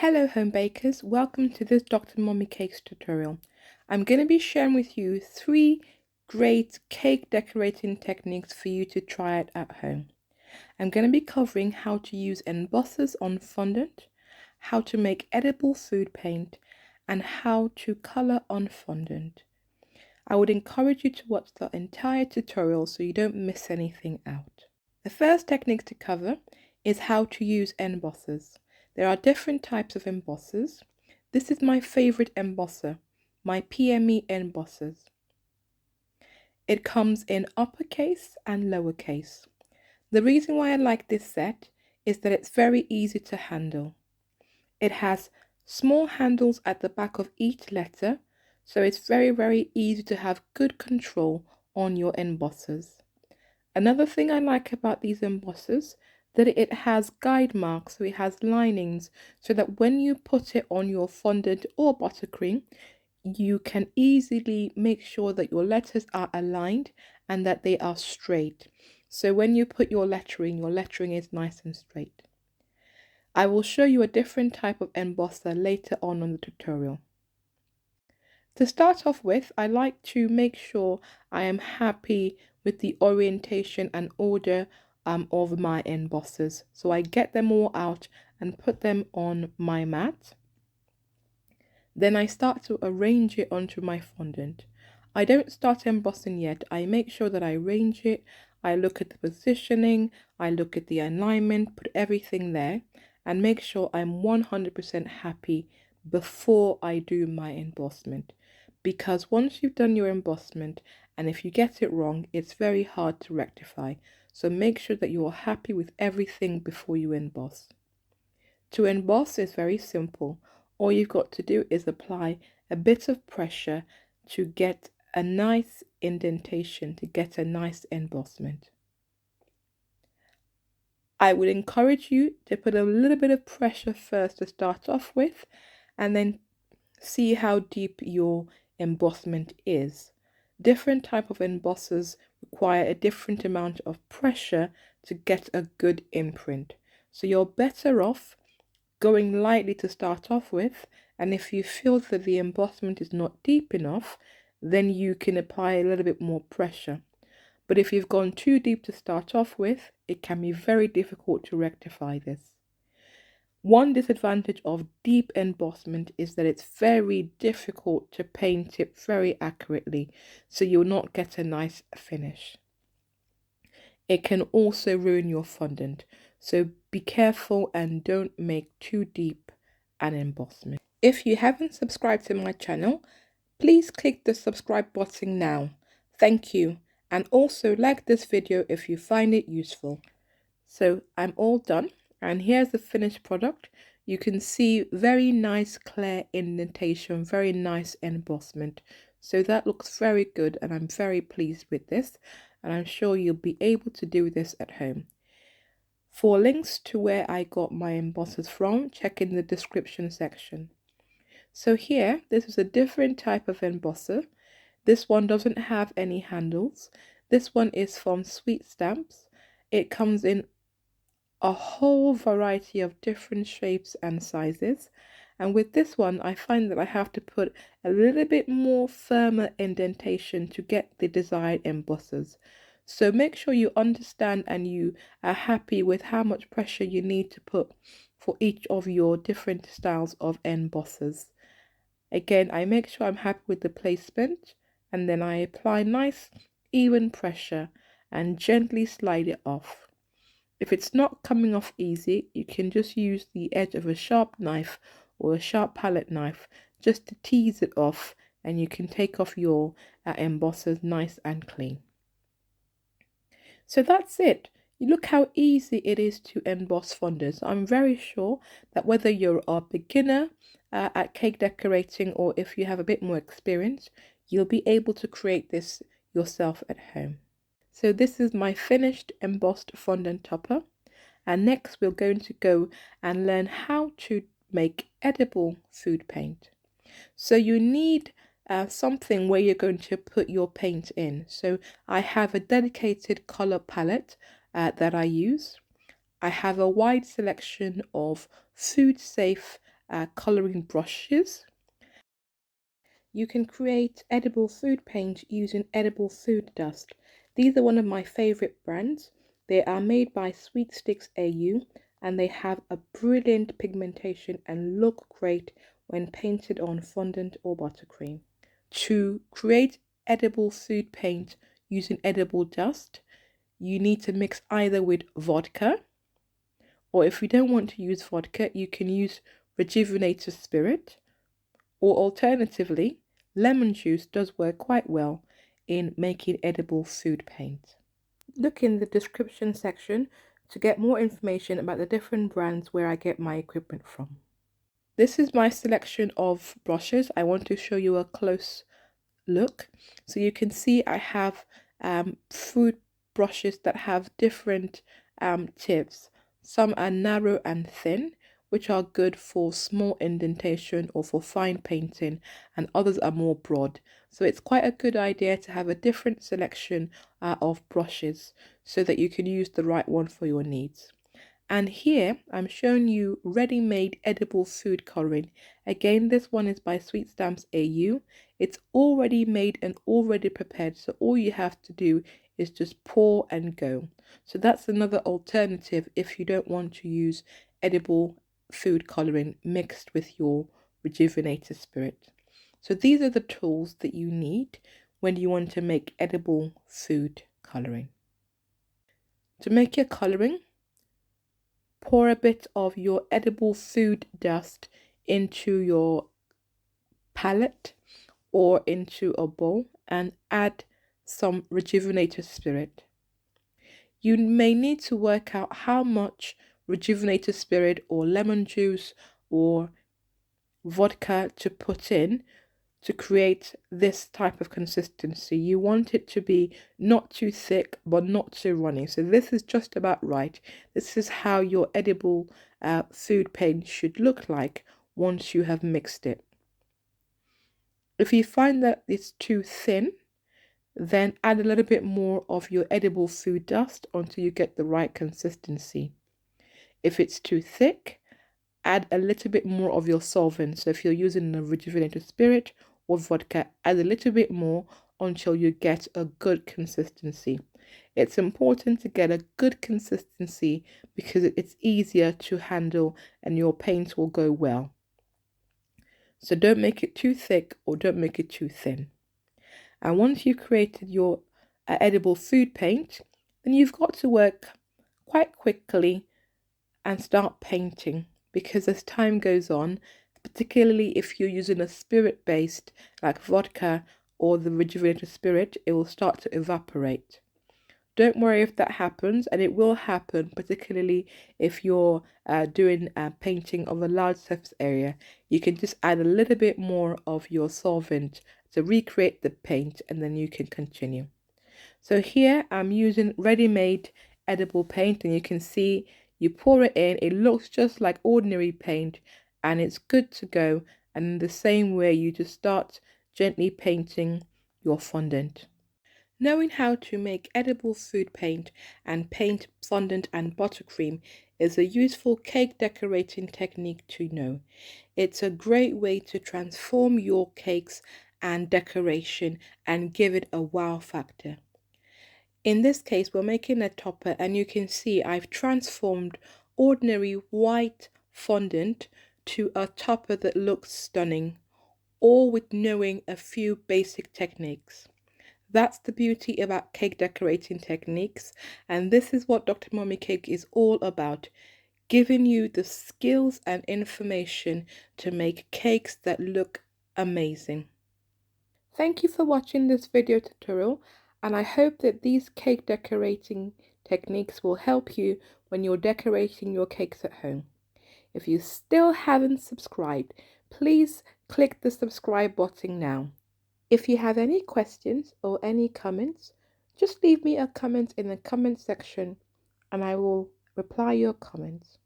Hello home bakers, welcome to this DrMummyCakes tutorial. I'm going to be sharing with you 3 great cake decorating techniques for you to try it at home. I'm going to be covering how to use embossers on fondant, how to make edible food paint, and how to color on fondant. I would encourage you to watch the entire tutorial so you don't miss anything out. The first technique to cover is how to use embossers. There are different types of embossers. This is my favorite embosser, my PME embossers. It comes in uppercase and lowercase. The reason why I like this set is that it's very easy to handle. It has small handles at the back of each letter, so it's very easy to have good control on your embossers. Another thing I like about these embossers that it has guide marks, so it has linings, so that when you put it on your fondant or buttercream, you can easily make sure that your letters are aligned and that they are straight. So when you put your lettering is nice and straight. I will show you a different type of embosser later on the tutorial. To start off with, I like to make sure I am happy with the orientation and order of my embossers. So I get them all out and put them on my mat. Then I start to arrange it onto my fondant. I don't start embossing yet. I make sure that I arrange it. I look at the positioning, I look at the alignment, put everything there and make sure I'm 100% happy before I do my embossment. Because once you've done your embossment, and if you get it wrong, it's very hard to rectify. So make sure that you're happy with everything before you emboss. To emboss is very simple. All you've got to do is apply a bit of pressure to get a nice indentation, to get a nice embossment. I would encourage you to put a little bit of pressure first to start off with, and then see how deep your embossment is. Different type of embossers require a different amount of pressure to get a good imprint. So you're better off going lightly to start off with, and if you feel that the embossment is not deep enough, then you can apply a little bit more pressure. But if you've gone too deep to start off with, it can be very difficult to rectify this. One disadvantage of deep embossment is that it's very difficult to paint it very accurately, so you'll not get a nice finish. It can also ruin your fondant, so be careful and don't make too deep an embossment. If you haven't subscribed to my channel, please click the subscribe button now. Thank you, and also like this video if you find it useful. So I'm all done. And here's the finished product. You can see very nice clear indentation, very nice embossment. So that looks very good and I'm very pleased with this. And I'm sure you'll be able to do this at home. For links to where I got my embossers from, check in the description section. So here, this is a different type of embosser. This one doesn't have any handles. This one is from Sweet Stamps. It comes in a whole variety of different shapes and sizes, and with this one I find that I have to put a little bit more firmer indentation to get the desired embossers. So make sure you understand and you are happy with how much pressure you need to put for each of your different styles of embossers. Again, I make sure I'm happy with the placement, and then I apply nice even pressure and gently slide it off. If it's not coming off easy, you can just use the edge of a sharp knife or a sharp palette knife just to tease it off, and you can take off your embossers nice and clean. So that's it. You look how easy it is to emboss fondants. I'm very sure that whether you're a beginner at cake decorating or if you have a bit more experience, you'll be able to create this yourself at home. So this is my finished embossed fondant topper, and next we're going to go and learn how to make edible food paint. So you need something where you're going to put your paint in. So I have a dedicated color palette that I use. I have a wide selection of food safe colouring brushes. You can create edible food paint using edible food dust. These are one of my favourite brands. They are made by Sweet Sticks AU and they have a brilliant pigmentation and look great when painted on fondant or buttercream. To create edible food paint using edible dust, you need to mix either with vodka, or if you don't want to use vodka, you can use rejuvenator spirit, or alternatively, lemon juice does work quite well in making edible food paint. Look in the description section to get more information about the different brands where I get my equipment from. This is my selection of brushes. I want to show you a close look. So you can see I have food brushes that have different tips. Some are narrow and thin, which are good for small indentation or for fine painting, and others are more broad. So it's quite a good idea to have a different selection of brushes so that you can use the right one for your needs. And here I'm showing you ready-made edible food colouring. Again, this one is by Sweet Stamps AU. It's already made and already prepared, so all you have to do is just pour and go. So that's another alternative if you don't want to use edible food colouring mixed with your rejuvenator spirit. So these are the tools that you need when you want to make edible food colouring. To make your colouring, pour a bit of your edible food dust into your palette or into a bowl and add some rejuvenator spirit. You may need to work out how much rejuvenator spirit or lemon juice or vodka to put in to create this type of consistency. You want it to be not too thick but not too runny. So this is just about right. This is how your edible food paint should look like once you have mixed it. If you find that it's too thin, then add a little bit more of your edible food dust until you get the right consistency. If it's too thick, add a little bit more of your solvent. So if you're using a rejuvenated spirit or vodka, add a little bit more until you get a good consistency. It's important to get a good consistency because it's easier to handle and your paint will go well. So don't make it too thick or don't make it too thin. And once you've created your edible food paint, then you've got to work quite quickly and start painting, because as time goes on, particularly if you're using a spirit based like vodka or the rejuvenated spirit, it will start to evaporate. Don't worry if that happens, and it will happen, particularly if you're doing painting of a large surface area. You can just add a little bit more of your solvent to recreate the paint, and then you can continue. So here I'm using ready-made edible paint, and you can see you pour it in, it looks just like ordinary paint and it's good to go. And in the same way, you just start gently painting your fondant. Knowing how to make edible food paint and paint fondant and buttercream is a useful cake decorating technique to know. It's a great way to transform your cakes and decoration and give it a wow factor. In this case, we're making a topper, and you can see I've transformed ordinary white fondant to a topper that looks stunning, all with knowing a few basic techniques. That's the beauty about cake decorating techniques, and this is what Dr. Mummy Cake is all about, giving you the skills and information to make cakes that look amazing. Thank you for watching this video tutorial, and I hope that these cake decorating techniques will help you when you're decorating your cakes at home. If you still haven't subscribed, please click the subscribe button now. If you have any questions or any comments, just leave me a comment in the comment section and I will reply your comments.